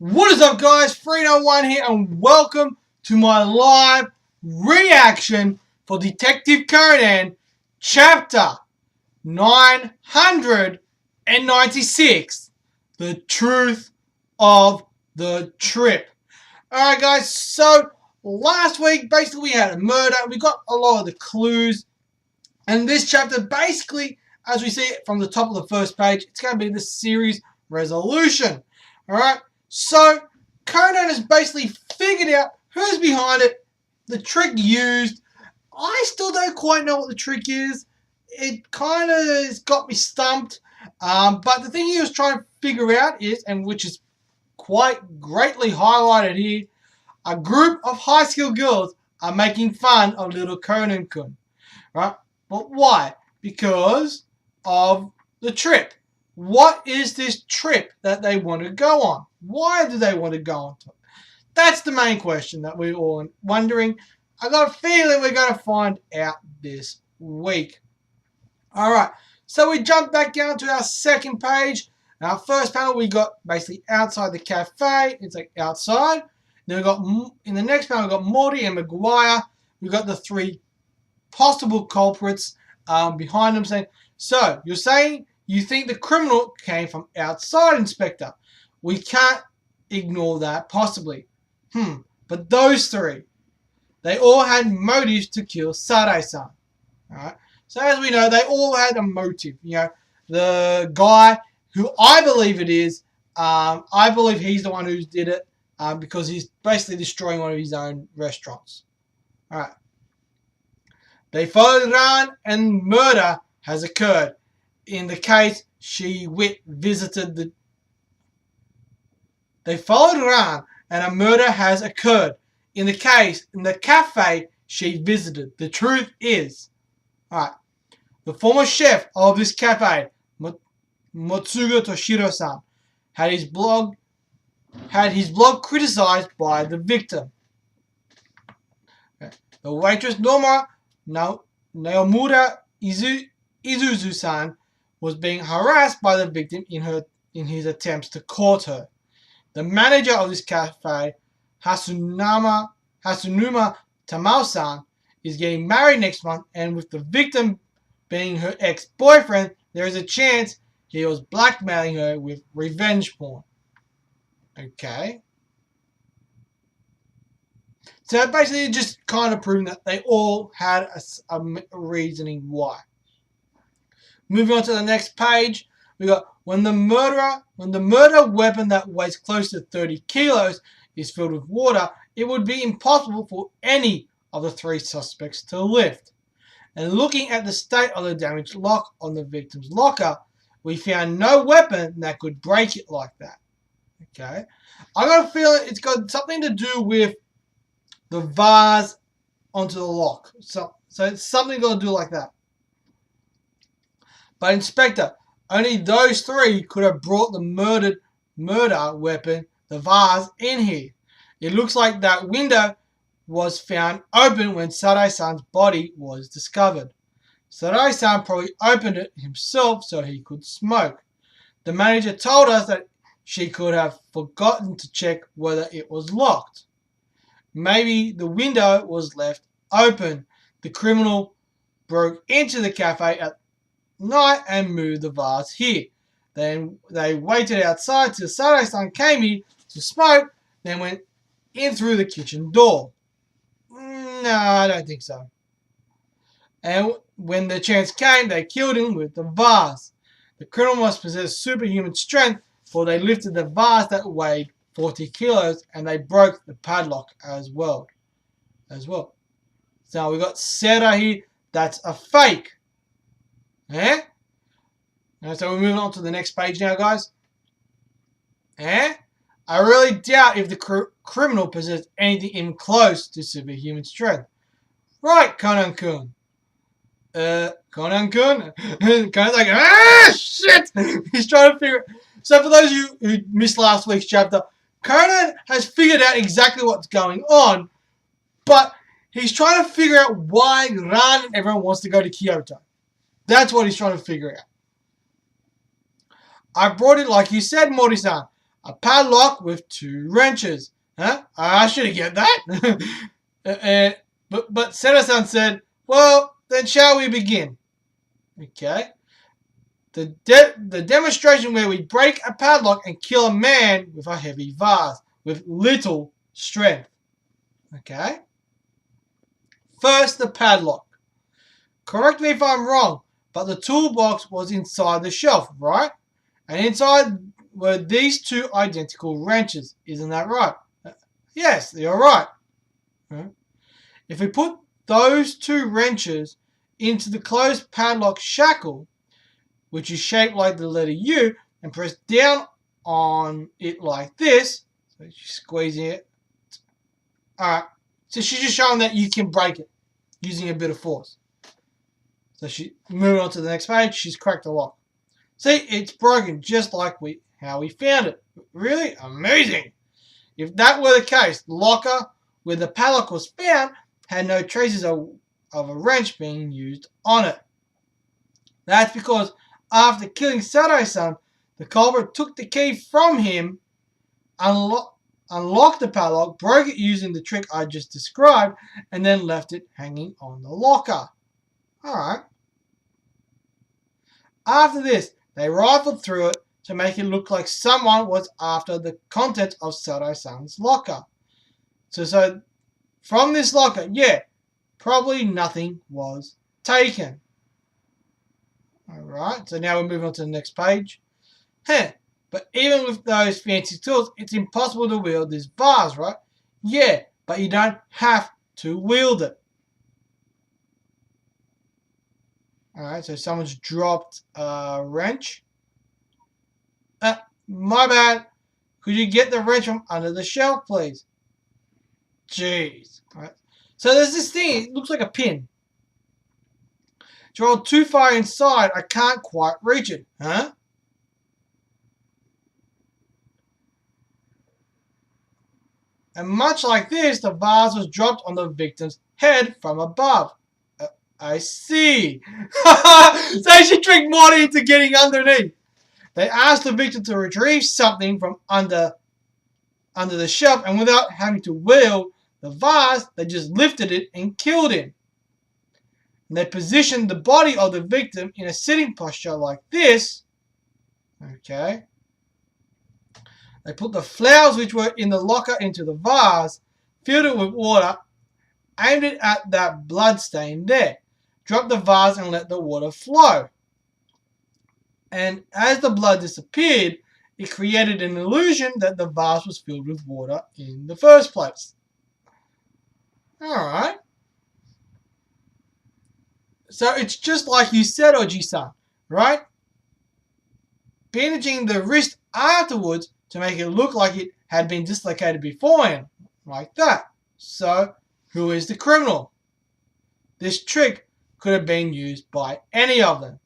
What is up, guys? Free01 here, and welcome to my live reaction for Detective Conan chapter 996, The Truth of the Trip. Alright, guys, so last week, basically, we had a murder. We got a lot of the clues. And this chapter, basically, as we see it from the top of the first page, it's going to be the series resolution. Alright? So, Conan has basically figured out who's behind it, the trick used. I still don't quite know what the trick is. It kind of has got me stumped. But the thing he was trying to figure out is, and which is quite greatly highlighted here, a group of high school girls are making fun of little Conan-kun. Right? But why? Because of the trip. What is this trip that they want to go on? Why do they want to go on to it? That's the main question that we're all wondering. I got a feeling we're going to find out this week. Alright, so we jump back down to our second page. Our first panel, we got basically outside the cafe. It's like outside. Then we got, in the next panel, we got Morty and Maguire. We got the three possible culprits behind them saying, so, you're saying you think the criminal came from outside, Inspector? We can't ignore that, possibly. But those three, they all had motives to kill Sarai-san. Alright? So as we know, they all had a motive. You know, the guy who I believe it is, I believe he's the one who did it because he's basically destroying one of his own restaurants. Alright. They followed around and murder has occurred. In the case, visited the... They followed around and a murder has occurred. In the case, in the cafe she visited. The truth is, alright, the former chef of this cafe, Motsuga Toshiro-san, had his blog criticized by the victim. Okay. The waitress Naomura Izuzu-san was being harassed by the victim in his attempts to court her. The manager of this cafe, Hasunuma Tamao-san, is getting married next month, and with the victim being her ex-boyfriend, there is a chance he was blackmailing her with revenge porn. Okay. So basically just kind of proving that they all had a reasoning why. Moving on to the next page, we got when the murder weapon that weighs close to 30 kilos is filled with water, it would be impossible for any of the three suspects to lift. And looking at the state of the damaged lock on the victim's locker, we found no weapon that could break it like that. Okay, I got a feeling it's got something to do with the vase onto the lock. So it's something got to do like that. But Inspector, only those three could have brought the murder weapon, the vase, in here. It looks like that window was found open when Sarai-san's body was discovered. Sarai-san probably opened it himself so he could smoke. The manager told us that she could have forgotten to check whether it was locked. Maybe the window was left open. The criminal broke into the cafe at night and moved the vase here. Then they waited outside till Sarai-san came here to smoke, then went in through the kitchen door. No, I don't think so. And when the chance came, they killed him with the vase. The criminal must possess superhuman strength, for they lifted the vase that weighed 40 kilos and they broke the padlock as well. So we got Sarah here. That's a fake. Eh? And so we're moving on to the next page now, guys. Eh? I really doubt if the criminal possessed anything even close to superhuman strength. Right, Conan-kun. Conan-kun? Conan's like, shit! He's trying to figure... So for those of you who missed last week's chapter, Conan has figured out exactly what's going on, but he's trying to figure out why Ran and everyone wants to go to Kyoto. That's what he's trying to figure out. I brought it, like you said, Mori-san. a padlock with 2 wrenches. Huh? I should have get that. But Seto-san said, well, then shall we begin? Okay. The demonstration where we break a padlock and kill a man with a heavy vase with little strength. Okay. First, the padlock. Correct me if I'm wrong, but the toolbox was inside the shelf, right? And inside were these 2 identical wrenches. Isn't that right? Yes, you're right. If we put those 2 wrenches into the closed padlock shackle, which is shaped like the letter U, and press down on it like this, so she's squeezing it. Alright, so she's just showing that you can break it using a bit of force. So she moving on to the next page, she's cracked the lock. See, it's broken just like how we found it. Really amazing. If that were the case, the locker where the padlock was found had no traces of a wrench being used on it. That's because after killing Sato-san, the culprit took the key from him, unlocked the padlock, broke it using the trick I just described, and then left it hanging on the locker. Alright. After this, they rifled through it to make it look like someone was after the contents of Sato-san's locker. So from this locker, yeah, probably nothing was taken. Alright, so now we're moving on to the next page. But even with those fancy tools, it's impossible to wield this vase, right? Yeah, but you don't have to wield it. Alright, so someone's dropped a wrench. My bad. Could you get the wrench from under the shelf, please? Jeez. Alright. So there's this thing, it looks like a pin. It's rolled too far inside, I can't quite reach it. Huh? And much like this, the vase was dropped on the victim's head from above. I see. So she tricked Morty into getting underneath. They asked the victim to retrieve something from under the shelf, and without having to wield the vase, they just lifted it and killed him. And they positioned the body of the victim in a sitting posture like this. Okay. They put the flowers which were in the locker into the vase, filled it with water, aimed it at that blood stain there, dropped the vase and let the water flow. And as the blood disappeared, it created an illusion that the vase was filled with water in the first place. Alright. So it's just like you said, Oji-san, right? Bandaging the wrist afterwards to make it look like it had been dislocated beforehand, like that. So, who is the criminal? This trick could have been used by any of them.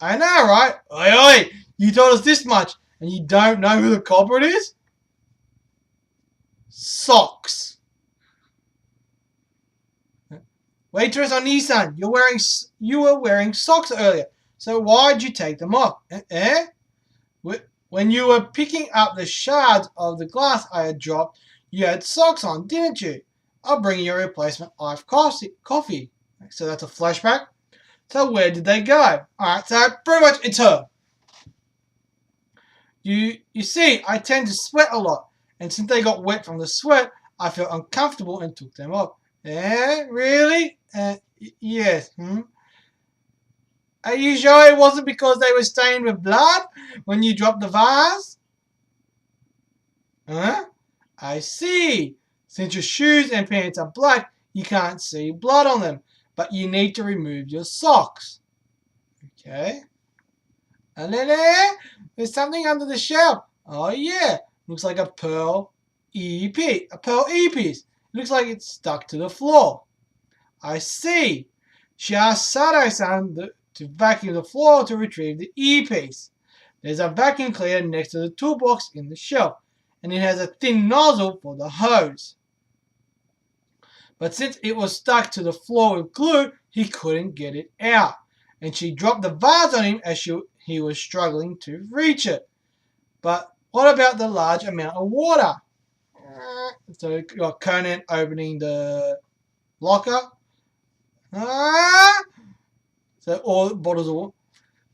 I know, right? Oi, oi, you told us this much, and you don't know who the culprit is? Socks. Waitress Oni-san, you were wearing socks earlier, so why'd you take them off? When you were picking up the shards of the glass I had dropped, you had socks on, didn't you? I'll bring you a replacement iced coffee. So that's a flashback. So where did they go? Alright, so pretty much it's her. You see, I tend to sweat a lot, and since they got wet from the sweat, I felt uncomfortable and took them off. Really? Yes. Are you sure it wasn't because they were stained with blood when you dropped the vase? Huh? I see. Since your shoes and pants are black, you can't see blood on them, but you need to remove your socks. Okay. And then there's something under the shelf. Oh yeah, looks like a pearl E-piece. A pearl E-piece. Looks like it's stuck to the floor. I see. She asked Sato-san to vacuum the floor to retrieve the E-piece. There's a vacuum cleaner next to the toolbox in the shelf, and it has a thin nozzle for the hose. But since it was stuck to the floor with glue, he couldn't get it out, and she dropped the vase on him as he was struggling to reach it. But What about the large amount of water? So you got Conan opening the locker. So all bottles of water.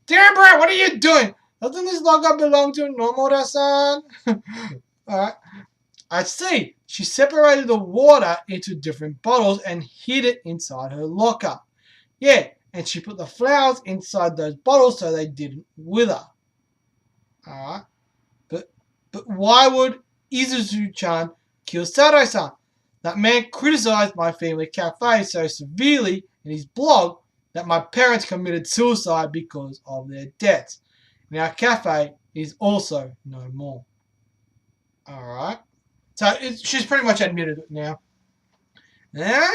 Deborah, what are you doing? Doesn't this locker belong to Nomura-san? Alright. I see. She separated the water into different bottles and hid it inside her locker. Yeah, and she put the flowers inside those bottles so they didn't wither. Alright. But why would Izuzu-chan kill Sato-san? That man criticized my family cafe so severely in his blog that my parents committed suicide because of their debts. And our cafe is also no more. Alright. So she's pretty much admitted it now. Yeah?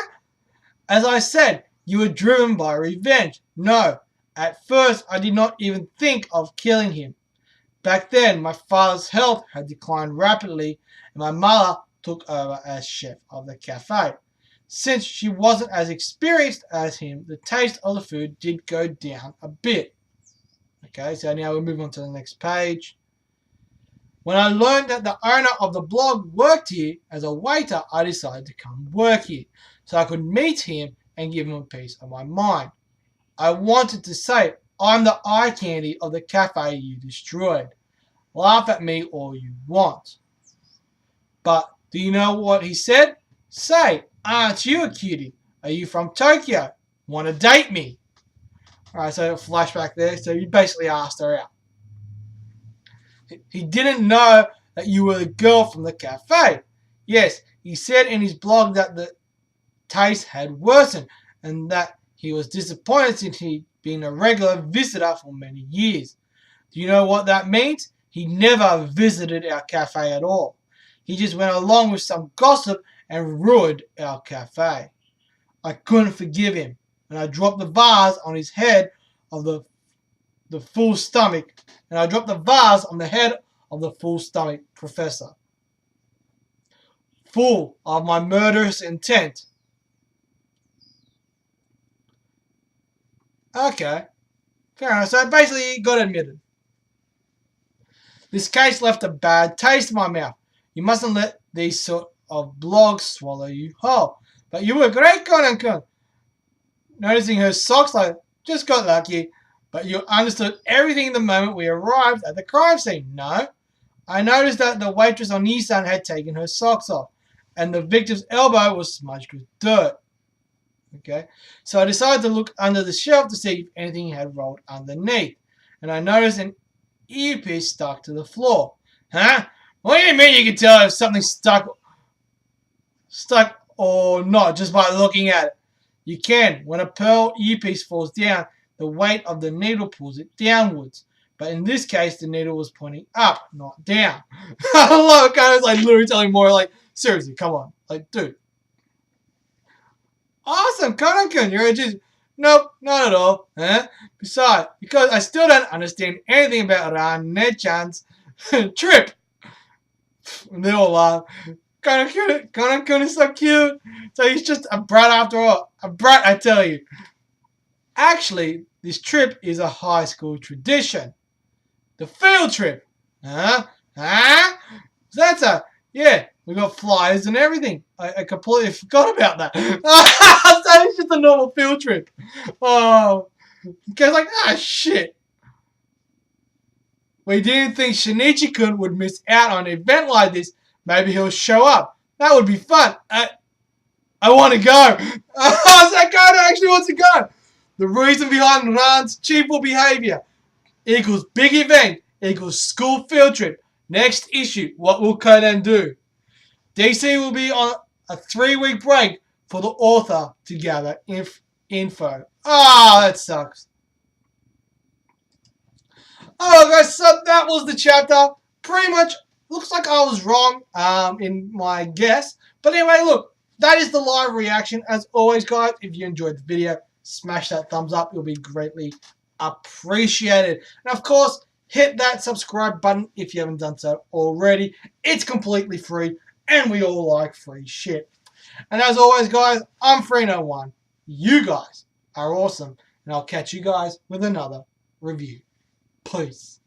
As I said, you were driven by revenge. No, at first I did not even think of killing him. Back then, my father's health had declined rapidly and my mother took over as chef of the cafe. Since she wasn't as experienced as him, the taste of the food did go down a bit. Okay, so now we'll move on to the next page. When I learned that the owner of the blog worked here as a waiter, I decided to come work here so I could meet him and give him a piece of my mind. I wanted to say, I'm the eye candy of the cafe you destroyed. Laugh at me all you want. But do you know what he said? Say, aren't you a cutie? Are you from Tokyo? Want to date me? Alright, so flashback there. So you basically asked her out. He didn't know that you were the girl from the cafe. Yes, he said in his blog that the taste had worsened and that he was disappointed since he'd been a regular visitor for many years. Do you know what that means? He never visited our cafe at all. He just went along with some gossip and ruined our cafe. I couldn't forgive him, and I dropped the vase on his head of the full stomach, and I dropped the vase on the head of the full stomach professor. Full of my murderous intent. Okay, fair enough. So basically, he got admitted. This case left a bad taste in my mouth. You mustn't let these sort of blogs swallow you whole. But you were great, Conan-kun. Noticing her socks, I just got lucky. But you understood everything the moment we arrived at the crime scene. No. I noticed that the waitress on Nissan had taken her socks off. And the victim's elbow was smudged with dirt. Okay. So I decided to look under the shelf to see if anything had rolled underneath. And I noticed an earpiece stuck to the floor. Huh? What do you mean you can tell if something's stuck or not just by looking at it? You can. When a pearl earpiece falls down, the weight of the needle pulls it downwards. But in this case, the needle was pointing up, not down. I love it. Kind of like literally telling more like, seriously, come on. Like, dude. Awesome, Conan-kun, you're a genius. Nope, not at all. Huh? Besides, because I still don't understand anything about Ran-ne-chan's trip. And they all laugh. Conan-kun is so cute. So he's just a brat after all. A brat, I tell you. Actually, this trip is a high school tradition. The field trip. Huh? Huh? That's a... Yeah, we got flyers and everything. I completely forgot about that. So it's just a normal field trip. Oh. Goes like, shit. We didn't think Shinichi-kun would miss out on an event like this. Maybe he'll show up. That would be fun. I want to go. That guy actually wants to go. The reason behind Ran's cheerful behavior equals big event equals school field trip. Next issue, what will Conan do? DC will be on a 3-week break for the author to gather info. That sucks. Oh, guys, so that was the chapter. Pretty much looks like I was wrong in my guess. But anyway, look, that is the live reaction. As always, guys, if you enjoyed the video, smash that thumbs up. It'll be greatly appreciated. And, of course, hit that subscribe button if you haven't done so already. It's completely free, and we all like free shit. And as always, guys, I'm Free01. You guys are awesome, and I'll catch you guys with another review. Peace.